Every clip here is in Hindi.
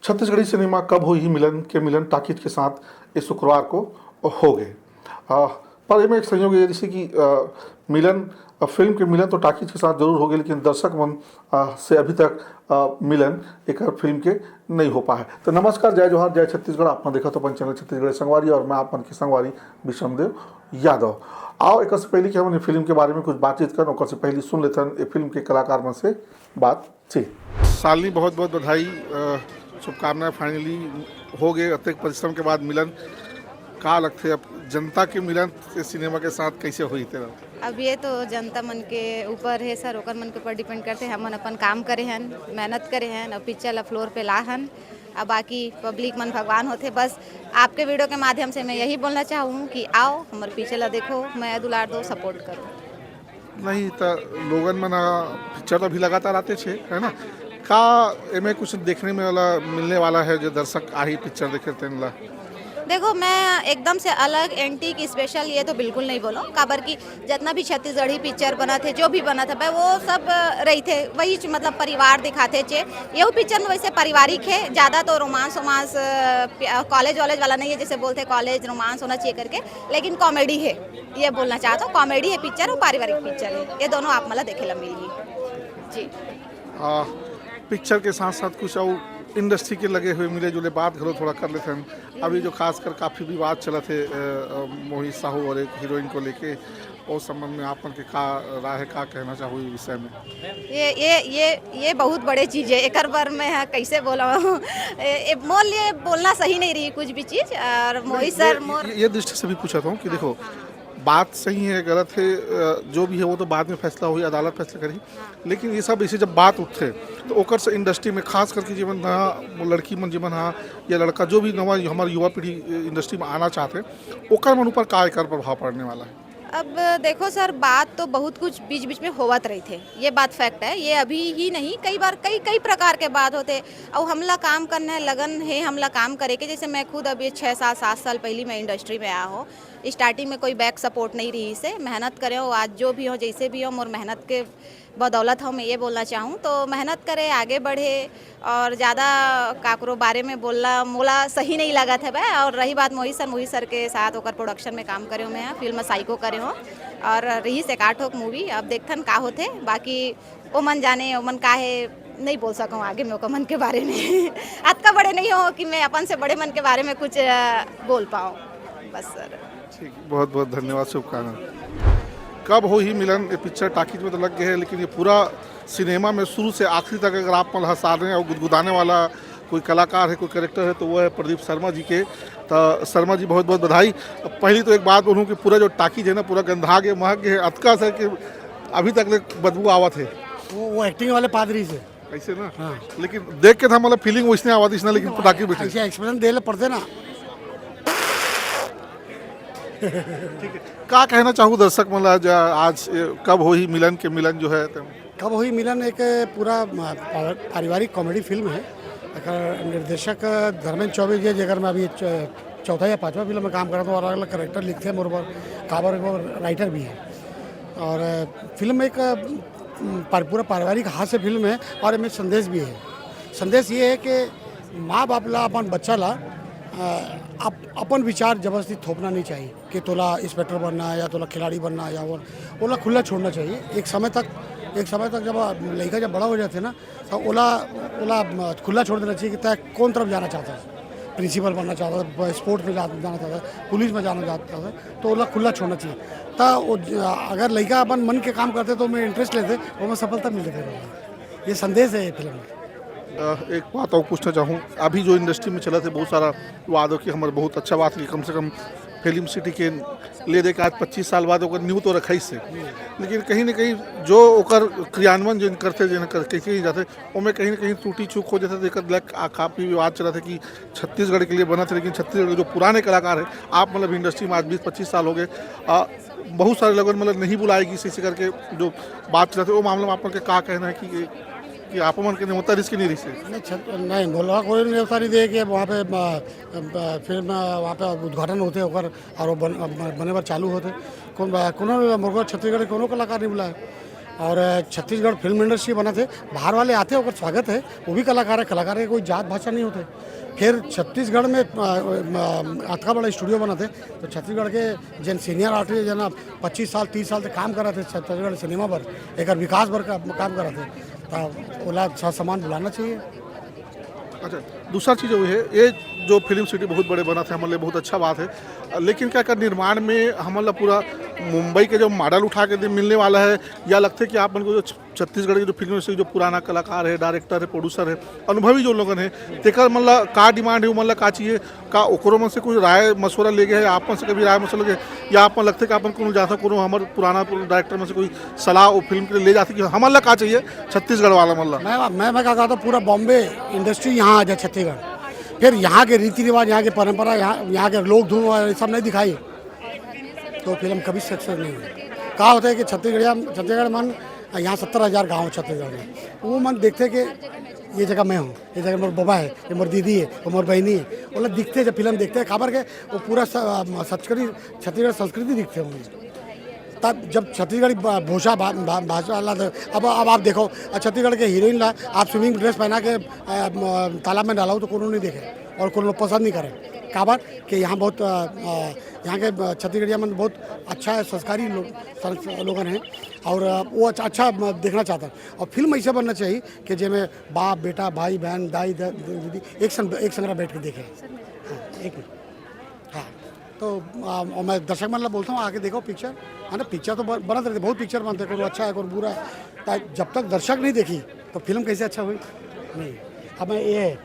छत्तीसगढ़ी सिनेमा कब हुई मिलन के मिलन टाकीज के साथ इस शुक्रवार को हो गए। पर इसमें एक संयोग है जैसे कि मिलन फिल्म के मिलन तो टाकीज के साथ जरूर हो गए, लेकिन दर्शक मन से अभी तक मिलन एक फिल्म के नहीं हो पाए। तो नमस्कार, जय जोहार, जय छत्तीसगढ़। आप देखा तो अपन चैनल छत्तीसगढ़ संगवारी और मैं आपन की संगवारी विषमदेव यादव। आओ एक से पहले कि हम फिल्म के बारे में कुछ बातचीत कर, और से पहले सुन लेते हैं फिल्म के कलाकार मन से बातचीत। सालनी बहुत बहुत बधाई, शुभकामनाएं। फाइनली हो गए अत्यधिक परिश्रम के बाद मिलन। का लगते अब जनता के मिलन सिनेमा के साथ कैसे हुई तेरा? अब ये तो जनता मन के ऊपर है सर, ओकर मन के ऊपर डिपेंड करते हैं। हमन अपन काम करे हन, मेहनत करे हन, अब पिक्चर ला फ्लोर पे ला हन। अब बाकी पब्लिक मन भगवान होते। बस आपके वीडियो के माध्यम से मैं यही बोलना चाहूँ कि आओ हमारे पिक्चर ला देखो, मैं दुलार दो, सपोर्ट करो। नहीं तो लोगन मन पिक्चर भी लगातार आते छे, है ना? का एमे कुछ देखने में वाला मिलने वाला है जो दर्शक आही पिक्चर देखे तेन? देखो, मैं एकदम से अलग एंटीक स्पेशल ये तो बिल्कुल नहीं बोलो। काबर की जितना भी छत्तीसगढ़ी पिक्चर बना थे, जो भी बना था वो सब रही थे वही मतलब परिवार दिखाते चे। ये पिक्चर में वैसे पारिवारिक है, ज़्यादा तो रोमांस कॉलेज वॉलेज वाला नहीं है, जैसे बोलते कॉलेज रोमांस होना चाहिए करके, लेकिन कॉमेडी है। ये बोलना चाहता हूँ, कॉमेडी है पिक्चर और पारिवारिक पिक्चर है। ये दोनों आप मतलब देखे ला मिली जी। पिक्चर के साथ साथ कुछ और इंडस्ट्री के लगे हुए मिले जुले बात घरों थोड़ा कर लेते हैं। अभी जो खासकर काफ़ी विवाद चला थे मोहित साहू और एक हीरोइन को लेके, उस संबंध में आप के का राय है, का कहना चाहूँ इस विषय में? ये बहुत बड़े चीज़ है। एक बार मैं कैसे बोला हूँ, मोल ये बोलना सही नहीं रही कुछ भी चीज़। और मोहित सर ये दृष्टि से भी पूछा था कि देखो बात सही है गलत है, जो भी है वो तो बाद में फैसला हुई, अदालत फैसला करी। लेकिन ये सब ऐसे जब बात उठे तो ओकर से इंडस्ट्री में खास करके जीवन नया लड़की मन जीवन हाँ या लड़का जो भी नवा हमारी युवा पीढ़ी इंडस्ट्री में आना चाहते ओकर मन ऊपर का एकर प्रभाव पड़ने वाला है? अब देखो सर, बात तो बहुत कुछ बीच बीच में होवत रही थे, ये बात फैक्ट है। ये अभी ही नहीं, कई बार कई प्रकार के बात होते। और हमला काम करना है, लगन है हमला काम करे के। जैसे मैं खुद अभी 6-7 साल पहले मैं इंडस्ट्री में आया हो। स्टार्टिंग में कोई बैक सपोर्ट नहीं रही से, मेहनत करे हो, आज जो भी हो जैसे भी हो मोर मेहनत के बदौलत हो, मैं ये बोलना चाहूँ। तो मेहनत करे, आगे बढ़े, और ज़्यादा काकरो बारे में बोलना मोला सही नहीं लगा था भाई। और रही बात मोहित सर के साथ होकर प्रोडक्शन में काम करे हो, मैं फिल्म साइको करे हो, और रही से 8 मूवी। अब देखथन का होते, बाकी वो मन जाने, वो मन का है नहीं बोल सकूँ आगे मैं मन के बारे में। अतका बड़े नहीं हो कि मैं अपन से बड़े मन के बारे में कुछ बोल पाऊँ, बस सर। ठीक, बहुत बहुत धन्यवाद, शुभकामनाएं। कब हो ही मिलन ये पिक्चर टाकीज में तो लग गए है, लेकिन ये पूरा सिनेमा में शुरू से आखिरी तक अगर आप हंसाने और गुदगुदाने वाला कोई कलाकार है, कोई कैरेक्टर है, तो वो है प्रदीप शर्मा जी के। तो शर्मा जी बहुत बहुत बधाई। पहली तो एक बात बोलूँ कि पूरा जो टाकीज है ना पूरा गंधा के महक के अतका से कि अभी तक बदबू आवत है। वो एक्टिंग वाले पादरी से ऐसे ना, हाँ। लेकिन देख के था मतलब फीलिंग वैसने आवाज इसना, लेकिन टाकी बैठे ऐसे एक्सपीरियंस दे ले पड़ते ना। ठीक है, का कहना चाहूँ दर्शक मतलब आज कब हो ही मिलन के मिलन जो है कब हुई मिलन एक पूरा पारिवारिक कॉमेडी फिल्म है। निर्देशक धर्मेंद्र चौबे जी, जगह मैं अभी चौथा या 5वां फिल्म में काम कर रहा हूँ, और अलग अलग करेक्टर लिखते हैं मोर काबर राइटर भी है। और फिल्म एक पूरा पारिवारिक हास्य फिल्म है, और इसमें संदेश भी है। संदेश ये है कि माँ बाप ला अपन बच्चा ला अपन विचार जबरदस्ती थोपना नहीं चाहिए कि तोला इंस्पेक्टर बनना है या तोला खिलाड़ी बनना है, या ओला खुला छोड़ना चाहिए। एक समय तक जब लड़का जब बड़ा हो जाते हैं ना, तो ओला खुला छोड़ देना चाहिए कि तय कौन तरफ जाना चाहता है। प्रिंसिपल बनना चाहता है, स्पोर्ट्स में जाना चाहता है, पुलिस में जाना चाहता है, तो ओला खुला छोड़ना चाहिए। तो अगर लड़का अपन मन के काम करते तो मैं इंटरेस्ट लेते, वो में सफलता मिल जाती। ये संदेश है ये फिल्म में। एक बात और पूछना चाहूँ, अभी जो इंडस्ट्री में चला थे बहुत सारा वादों की हमारे बहुत अच्छा बात की, कम से कम फिल्म सिटी के ले दे के आज 25 साल बाद ओकर न्यू तो रखा से, लेकिन कहीं ना कहीं जो ओकर क्रियान्वयन जिन करते जिन कैसे जाते उनमें कहीं ना कहीं त्रुटि चूक हो जाता है। काफ़ी विवाद चला था कि छत्तीसगढ़ के लिए बना था, लेकिन छत्तीसगढ़ के जो पुराने कलाकार है आप मतलब इंडस्ट्री में आज 20-25 साल हो गए, बहुत सारे लोग मतलब नहीं बुलाएगी इसी करके जो बात चला था, वो मामले में आप लोग का कहना है कि आप मन के न्योता रिस्क नहीं रही नहीं बोला कोई न्योता नहीं दे कि वहाँ पे फिल्म वहाँ पे उद्घाटन होते होकर और वो बने बार चालू होते। कौन मुर्गा छत्तीसगढ़ कोनो कलाकार नहीं बुलाया। और छत्तीसगढ़ फिल्म इंडस्ट्री बना थे, बाहर वाले आते हैं, ओकर स्वागत है, वो भी कलाकार है, कलाकार के कोई जात भाषा नहीं होते। फिर छत्तीसगढ़ में अतका बड़ा स्टूडियो बना थे, तो छत्तीसगढ़ के जन सीनियर आर्टिस्ट जना 25 साल 30 साल से काम कर रहे थे छत्तीसगढ़ सिनेमा पर, एक विकास भर का काम कर रहे थे, तो ओला सामान बुलाना चाहिए। अच्छा, दूसरा चीज़ वो है, ये जो फिल्म सिटी बहुत बड़े बना थे हमारे लिए बहुत अच्छा बात है, लेकिन क्या कर निर्माण में हमारा पूरा मुंबई के जो मॉडल उठा के मिलने वाला है, या लगता है कि आप को जो छत्तीसगढ़ की जो फिल्म से जो पुराना कलाकार है, डायरेक्टर है, प्रोड्यूसर है, अनुभवी जो लोगन है, तेकर मतलब का डिमांड है, वो मतलब का चाहिए का ओकरो में से कोई राय मशवरा ले गए है, आप से कभी राय मशवरा लगे, या आप लगता है कि अपन को जाता को हमारे पुराना डायरेक्टर में से कोई सलाह वो फिल्म के लिए ले जाती कि हमारा का चाहिए छत्तीसगढ़ वाला मतलब। मैं क्या कहता हूँ, पूरा बॉम्बे इंडस्ट्री यहाँ आ जाए छत्तीसगढ़, फिर यहाँ के रीति रिवाज, यहाँ की परंपरा, यहाँ के लोक धुन ये सब नहीं दिखाई तो फिल्म कभी सक्सेस नहीं हुई। कहा होता है कि छत्तीसगढ़ मन यहाँ 70,000 गाँव छत्तीसगढ़ में, वो मन देखते कि ये जगह मैं हूँ, ये जगह मेरे बाबा है, ये मेरी दीदी है, वो मेरी बहनी है, वो लोग दिखते हैं जब फिल्म देखते हैं, खबर के वो पूरा छत्तीसगढ़ संस्कृति दिखते हैं मुझे। तब जब छत्तीसगढ़ी भाषा वाला, अब आप देखो छत्तीसगढ़ के हीरोइन ला आप स्विमिंग ड्रेस पहना के तालाब में डाला हो तो कोनो नहीं देखे और कोनो लोग पसंद नहीं करे, काबर कि यहाँ बहुत यहाँ के छत्तीसगढ़िया में बहुत अच्छा है, संस्कारी लोगन हैं और वो अच्छा देखना चाहता है। और फिल्म ऐसा बनना चाहिए कि जिसमें बाप बेटा भाई बहन दाई दीदी एक संग बैठ के देखें। हाँ, एक मिनट। हाँ, तो और मैं दर्शक मतलब बोलता हूँ आके देखो पिक्चर, है ना। पिक्चर तो बनते रहते, बहुत पिक्चर बनते, कोई अच्छा है कोई बुरा है, जब तक दर्शक नहीं देखी तो फिल्म कैसे अच्छा हुई नहीं। अब मैं ये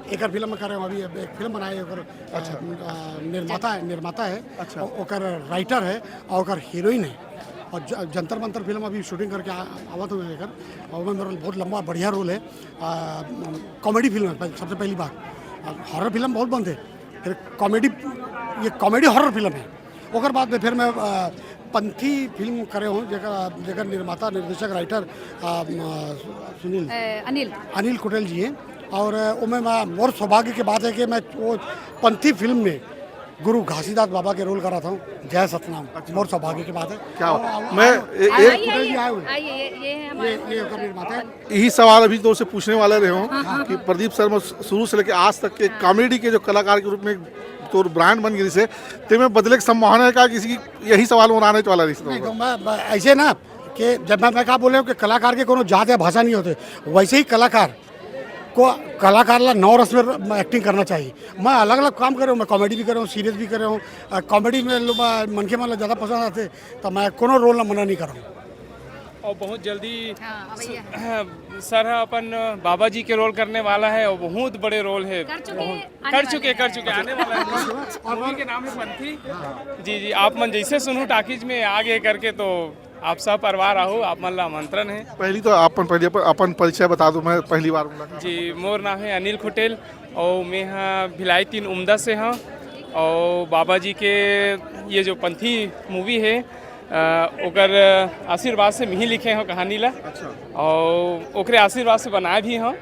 एक फिल्म में कर रहा हूँ, अभी एक फिल्म बनाई है, अच्छा निर्माता है, अच्छा, और राइटर है और हीरोइन है, और जंतर मंतर फिल्म अभी शूटिंग करके आवत हुए लेकर, और मैं मेरा बहुत लंबा बढ़िया रोल है, कॉमेडी फिल्म है सबसे पहली बात। हॉरर फिल्म बहुत बनते, फिर ये कॉमेडी हॉरर फिल्म है। और बाद में फिर मैं पंथी फिल्म करे हूँ, जगह निर्माता निर्देशक राइटर अनिल कुटेल जी हैं, और उनमें मोर सौभाग्य की बात है कि मैं वो पंथी फिल्म में गुरु घासीदास बाबा के रोल कर रहा था, जय सतनाम। मोर सौभाग्य की बात है। क्या मैं निर्माता है। यही सवाल अभी तो से पूछने वाले रहे हूँ कि प्रदीप शर्मा शुरू से लेकर आज तक के कॉमेडी के जो कलाकार के रूप में तो ब्रांड बन गई से, ते में बदले की संभावना है, क्या किसी की यही सवाल बनाने वाला रही? तो मैं ऐसे ना कि जब मैं क्या बोल रहा हूँ कि कलाकार के कोनो जात या भाषा नहीं होते, वैसे ही कलाकार ला 9 रस में एक्टिंग करना चाहिए। मैं अलग अलग काम कर रहा हूँ, मैं कॉमेडी भी कर रहा हूँ, सीरियस भी कर रहा हूँ। कॉमेडी में लोग मन के मतलब ज़्यादा पसंद आते, तो मैं कोनो रोल ना मना नहीं कर रहा हूँ। और बहुत जल्दी सर अपन बाबा जी के रोल करने वाला है, और बहुत बड़े रोल है, कर चुके आने वाला है। मूवी के नाम है पंथी। जी, आप मन जैसे सुनू टाकीज में आगे करके, तो आप सब परिवार आओ, आप मन ला आमंत्रण है। पहली तो अपन परिचय बता दो, मैं पहली बार जी, मोर नाम है अनिल खुटेल, और मैं हाँ भिलाई 3 उम्दा से हाँ, और बाबा जी के ये जो पंथी मूवी है ओकर आशीर्वाद से ही लिखे हैं कहानी ला। अच्छा। और ओकरे आशीर्वाद से बनाए भी हैं,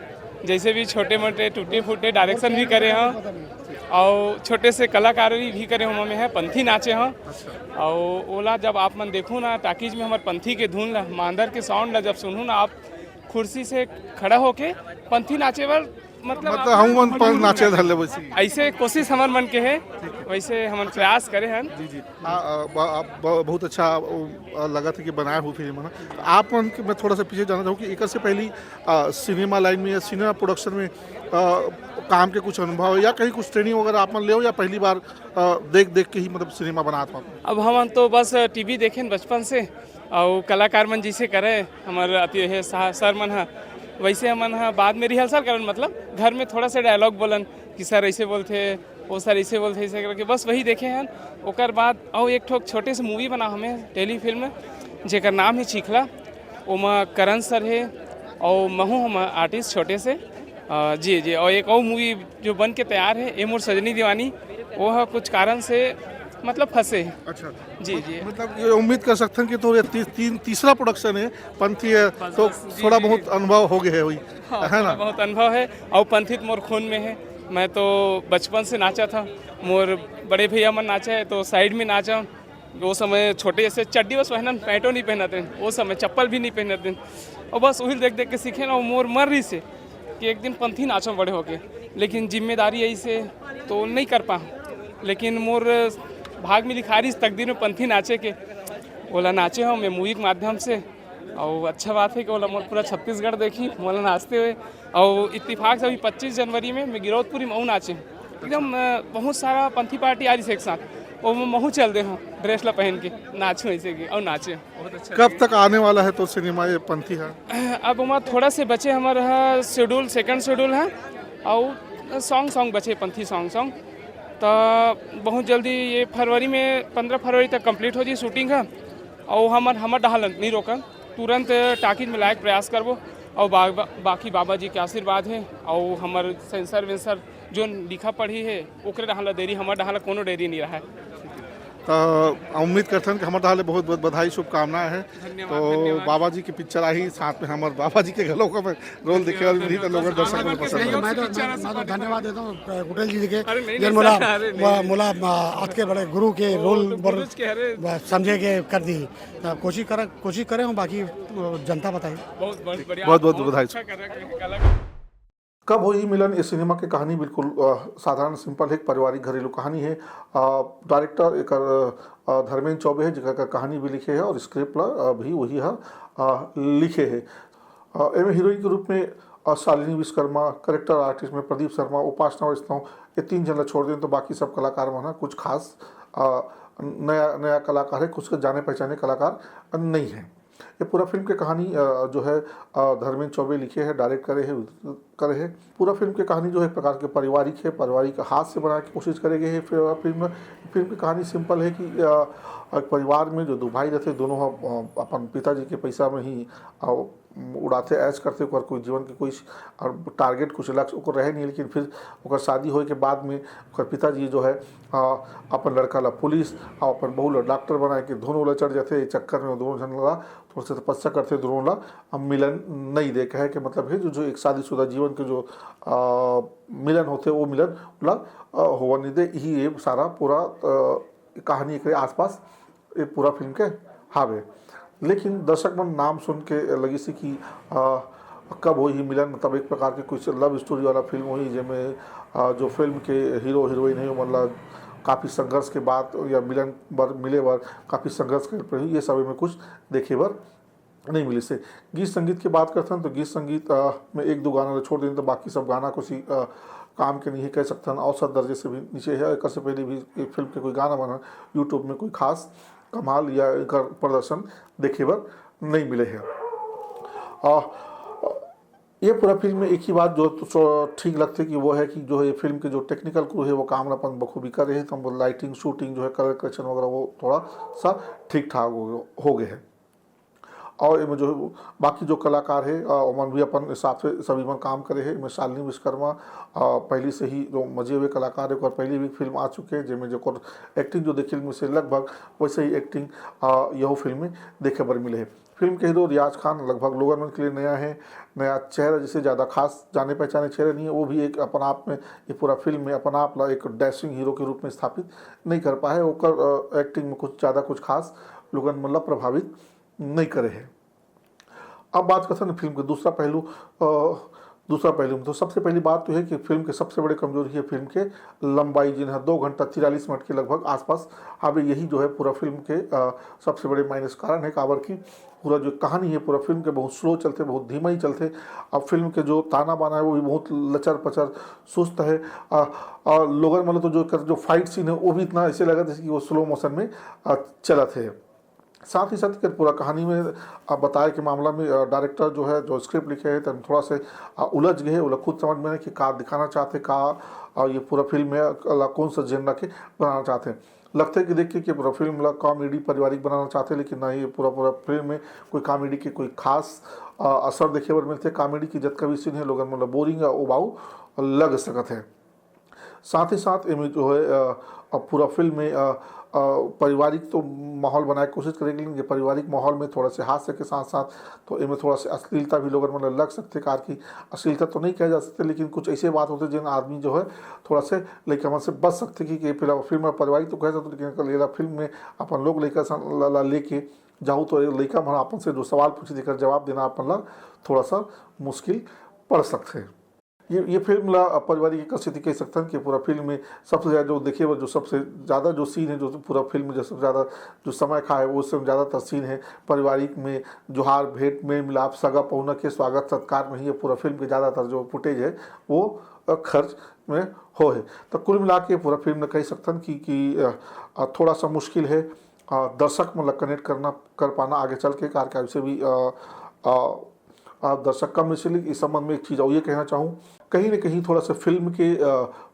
जैसे भी छोटे मोटे टूटे फूटे डायरेक्शन भी करे हैं, और छोटे से कलाकारी भी करे हम में है, पंथी नाचे हैं। अच्छा। और ओला जब आप मन देखूँ ना टाकीज में हमारे पंथी के धुन ला, मांदर के साउंड ला जब सुनूँ ना, आप कुर्सी से खड़ा होके पंथी नाचे वर मतलब हम पर नाचे धरले वैसे ऐसे कोशिश हमार मन के है, वैसे हम प्रयास करे हैं। जी बहुत अच्छा लगा था कि बनाया हुआ फिल्म है। आप मैं थोड़ा सा पीछे जाना चाहूँ कि एक से पहली सिनेमा लाइन में या सिनेमा प्रोडक्शन में काम के कुछ अनुभव या कहीं कुछ ट्रेनिंग वगैरह आप ले हो, या पहली बार देख के ही मतलब सिनेमा बना था? अब हम तो बस टीवी देखें बचपन से, और कलाकार मन जिसे करे हमारे अति है सर मन है, वैसे हमन हाँ बाद में रिहर्सल करन, मतलब घर में थोड़ा सा डायलॉग बोलन कि सर ऐसे बोलते, वो सर ऐसे बोलते, ऐसे करके बस वही देखे हैं। ओकर बाद और एक ठोक छोटे से मूवी बना हमें टेलीफिल्म, जेकर नाम है चिखला। ओमा करण सर है और महू हम आर्टिस्ट छोटे से। जी, और एक और मूवी जो बन के तैयार है, ए मोर सजनी दीवानी, वो कुछ कारण से मतलब फंसे। अच्छा। जी, मतलब ये उम्मीद कर सकते हैं कि तो ये तीसरा प्रोडक्शन है पंथी है, तो थोड़ा बहुत अनुभव हो गया है वही, है ना? बहुत अनुभव है, और पंथी मोर खून में है। मैं तो बचपन से नाचा था, मोर बड़े भैया मन नाचा है तो साइड में नाचा, वो समय छोटे जैसे चड्डी बस पहनन पैंटो नहीं पहनते वो समय चप्पल भी नहीं पहनते और बस वही देख देख के सीखे ना मोर मर रही से कि एक दिन पंथी नाचो बड़े होके लेकिन जिम्मेदारी ऐसे तो नहीं कर पा लेकिन मोर भाग में लिखा रही तकदीर में पंथी नाचे के बोला नाचे हो मैं मूवी के माध्यम से और अच्छा बात है कि बोला मोर पूरा छत्तीसगढ़ देखी मोला नाचते हुए और इत्तेफाक से अभी 25 जनवरी में मैं गिरौदपुरी मऊ नाचे एकदम बहुत सारा पंथी पार्टी आ रही है एक साथ और मैं महू चल दे हूँ ड्रेस ला पहन के नाचूँ ऐसे की और नाचे बहुत अच्छा कब तक आने वाला है तो सिनेमा ये पंथी है? अब हमारा थोड़ा से बचे हमारा शेड्यूल सेकंड शेड्यूल है और सॉन्ग बचे पंथी सॉन्ग तो बहुत जल्दी ये फरवरी में 15 फरवरी तक कंप्लीट हो जाए शूटिंग है और हमर डहाल नहीं रोका तुरंत टाकिज में लायक प्रयास करबो और बाकी बाबा जी के आशीर्वाद है और हमार सेंसर वेंसर जो लिखा पढ़ी है ओकरे डहाल देरी हमार डहाल कोनो देरी नहीं रहा है। उम्मीद करते हैं कि हमारे हाल बहुत बहुत बधाई शुभकामनाएं हैं। तो बाबा जी की पिक्चर आई साथ में हमारे बाबा जी के घलों का रोल दिखे और मिली तो लोग दर्शक को पसंद है। मैं तो धन्यवाद देता हूँ गुटेल जी के अरे नहीं, जन मोला आज के बड़े गुरु के रोल समझे के कर दी कोशिश करें हूँ बाकी जनता बताइए। बहुत बढ़िया बहुत बहुत बधाई। अच्छा कर रहा है। कब हुई मिलन इस सिनेमा की कहानी बिल्कुल साधारण सिंपल है, एक पारिवारिक घरेलू कहानी है। डायरेक्टर एक धर्मेंद्र चौबे है जिनका कहानी भी लिखे है और स्क्रिप्ट भी वही है लिखे है। एम हीरोइन के रूप में शालिनी विश्वकर्मा, करेक्टर आर्टिस्ट में प्रदीप शर्मा, उपासना वैष्णव, ये 3 जन छोड़ दें तो बाकी सब कलाकार में कुछ खास नया कलाकार है, कुछ जाने पहचाने कलाकार नहीं है। ये पूरा फिल्म की कहानी जो है धर्मेंद्र चौबे लिखे है, डायरेक्ट करे है। पूरा फिल्म की कहानी जो है एक प्रकार के पारिवारिक है, पारिवारिक हाथ से बनाने की कोशिश करे गए है। फिल्म की कहानी सिंपल है कि एक परिवार में जो 2 भाई रहते दोनों अपन पिताजी के पैसा में ही उड़ाते ऐश करते ओकर कोई जीवन के कोई टारगेट कुछ लक्ष्य ओकर रहे नहीं, लेकिन फिर ओकर शादी होए के बाद में ओकर पिताजी जो है अपन लड़का ला पुलिस और अपन बहू ला डॉक्टर बनाए के दोनों ला चढ़ जाते। चक्कर में दोनों जन ला थोड़ा सा तपस्या करते दोनों ला अब मिलन नहीं देखे है कि मतलब है जो एक शादीशुदा जीवन के जो मिलन होते वो मिलन ला होवा नहीं दे। ही ये सारा पूरा कहानी के आसपास ये पूरा फिल्म के हावे। लेकिन दर्शक मन नाम सुन के लगी सी कि कब हुई मिलन, मतलब एक प्रकार की कुछ लव स्टोरी वाला फिल्म हुई जिसमें जो फिल्म के हीरो हीरोइन है मतलब काफ़ी संघर्ष के बाद या मिले बार काफ़ी संघर्ष कर हुई, ये सब में कुछ देखे बार नहीं मिली से। गीत संगीत की बात करते हैं तो गीत संगीत में 1-2 गाना छोड़ दें तो बाकी सब गाना कुछ काम के नहीं कह सकते हैं, औसत दर्जे से भी नीचे है। एक से पहले भी एक फिल्म के कोई गाना बना यूट्यूब में कोई खास कमाल या एक प्रदर्शन देखे बार नहीं मिले हैं। ये पूरा फिल्म में एक ही बात जो ठीक लगती है कि वो है कि जो है फिल्म के जो टेक्निकल क्रू है वो काम अपन बखूबी कर रहे हैं, तो लाइटिंग शूटिंग जो है कलर करेक्शन वगैरह वो थोड़ा सा ठीक ठाक हो गए हैं। और इनमें जो बाकी जो कलाकार है उमन भी अपन हिसाब से सभी में काम करे है। इनमें शालिनी विश्वकर्मा पहले से ही जो मजे हुए कलाकार है और पहले भी फिल्म आ चुके हैं जिनमें जो एक्टिंग जो देखने में से लगभग वैसे ही एक्टिंग यह फिल्म में देखे पर मिले है। फिल्म के हीरो रियाज खान लगभग लोगों के लिए नया है, नया चेहरा जिसे ज़्यादा खास जाने पहचाने चेहरे नहीं है। वो भी एक अपन आप में ये पूरा फिल्म में अपन आप एक डैशिंग हीरो के रूप में स्थापित नहीं कर पाए। ओकर एक्टिंग में कुछ ज़्यादा कुछ खास लोगन मतलब प्रभावित नहीं करे हैं। अब बात करते हैं फिल्म के दूसरा पहलू में तो सबसे पहली बात तो है कि फिल्म के सबसे बड़ी कमजोरी है फिल्म के लंबाई, जिन्हें 2 घंटा 43 मिनट के लगभग आसपास अब यही जो है पूरा फिल्म के सबसे बड़े माइनस कारण है। काबर की पूरा जो कहानी है पूरा फिल्म के बहुत स्लो चलते, बहुत धीमा ही चलते। अब फिल्म के जो ताना बाना है वो भी बहुत लचर पचर सुस्त है। और लोगन मतलब तो जो फाइट सीन है वो भी इतना ऐसे लगा जैसे कि वो स्लो मोशन में चलत है। साथ ही साथ पूरा कहानी में बताए के मामला में डायरेक्टर जो है जो स्क्रिप्ट लिखे है तो थोड़ा से उलझ गए, वो खुद समझ में नहीं कि का दिखाना चाहते का ये पूरा फिल्म में कौन सा जेनरा के बनाना चाहते हैं। लगता है कि देखिए कि पूरा फिल्म कॉमेडी पारिवारिक बनाना चाहते हैं, लेकिन ना ये पूरा फिल्म में कोई कॉमेडी के कोई खास असर देखे पर मिलते। कॉमेडी की जत का भी सीन है लोगन मतलब बोरिंग उबाऊ लग सकत है। साथ ही साथ इनमें जो है अब पूरा फिल्म में पारिवारिक तो माहौल बनाने की कोशिश करेंगे, लेकिन ये पारिवारिक माहौल में थोड़ा से हास्य के साथ साथ तो इनमें थोड़ा सा अश्लीलता भी लोगों मतलब लग सकते, कार की अश्लीलता तो नहीं कह जा सकते, लेकिन कुछ ऐसे बात होते जिन आदमी जो है थोड़ा से लेकर मन से बच सकते कि फिल्म में पारिवारिक तो कह सकते, लेकिन फिल्म में अपन लोग लेकर लेके जाऊँ तो लड़का मन अपन से जो सवाल पूछे देकर जवाब देना अपन ला थोड़ा सा मुश्किल पड़ सकते हैं। ये फिल्म ला पारिवारिक एक स्थिति कह सकते हैं कि पूरा फिल्म में सबसे ज़्यादा जो देखे वो जो सबसे ज़्यादा जो सीन है जो पूरा फिल्म में जो सबसे ज़्यादा जो समय खा है वो उससे ज़्यादातर सीन है पारिवारिक में, जोहार भेंट में मिलाप सगा पहुना के स्वागत सत्कार में ही ये पूरा फिल्म के ज़्यादातर जो फुटेज है वो खर्च में हो है। तो कुल मिला के पूरा फिल्म में कह सकते हैं कि थोड़ा सा मुश्किल है दर्शक मतलब कनेक्ट कर पाना आगे चल के कार से भी दर्शक कम इसलिए इस संबंध में एक चीज़ और ये कहना चाहूँ कहीं ना कहीं थोड़ा सा फिल्म के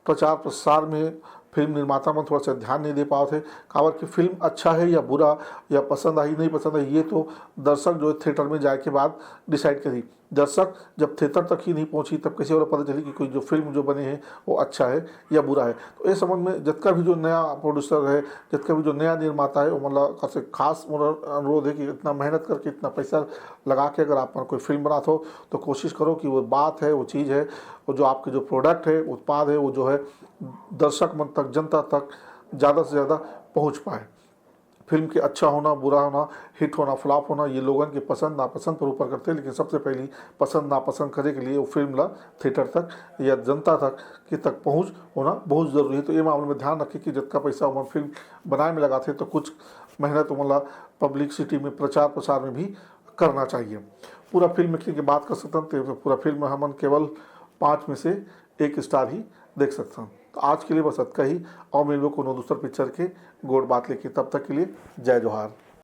प्रचार प्रसार में फिल्म निर्माता में थोड़ा सा ध्यान नहीं दे पाए थे। काबर कि फिल्म अच्छा है या बुरा या पसंद आई नहीं पसंद आई ये तो दर्शक जो है थिएटर में जाए के बाद डिसाइड करी। दर्शक जब थिएटर तक ही नहीं पहुंची तब किसी और पता चली कि कोई जो फिल्म जो बने हैं वो अच्छा है या बुरा है। तो इस संबंध में जितना भी जो नया प्रोड्यूसर है, जितना भी जो नया निर्माता है, वो मतलब खास अनुरोध है कि इतना मेहनत करके इतना पैसा लगा के अगर आप कोई फिल्म बनाते हो तो कोशिश करो कि वो बात है, वो चीज़ है, वो जो आपके जो प्रोडक्ट है, उत्पाद है, वो जो है दर्शक मन तक, जनता तक ज़्यादा से ज़्यादा पहुँच पाए। फिल्म के अच्छा होना, बुरा होना, हिट होना, फ्लॉप होना ये लोगों की पसंद नापसंद पर ऊपर करते हैं, लेकिन सबसे पहली पसंद नापसंद करने के लिए वो फिल्म ला थिएटर तक या जनता तक की तक पहुंच होना बहुत ज़रूरी है। तो ये मामले में ध्यान रखें कि जितना पैसा उमर फिल्म बनाने में लगाते तो कुछ मेहनत मतलब पब्लिसिटी में, प्रचार प्रसार में भी करना चाहिए। पूरा फिल्म की बात कर सकते हैं तो पूरा फिल्म हम केवल 5 में से 1 स्टार ही देख सकते हैं। तो आज के लिए बस इतना ही, और मिलो कोनो दूसर पिक्चर के गोड़ बात लेके, तब तक के लिए जय जोहार।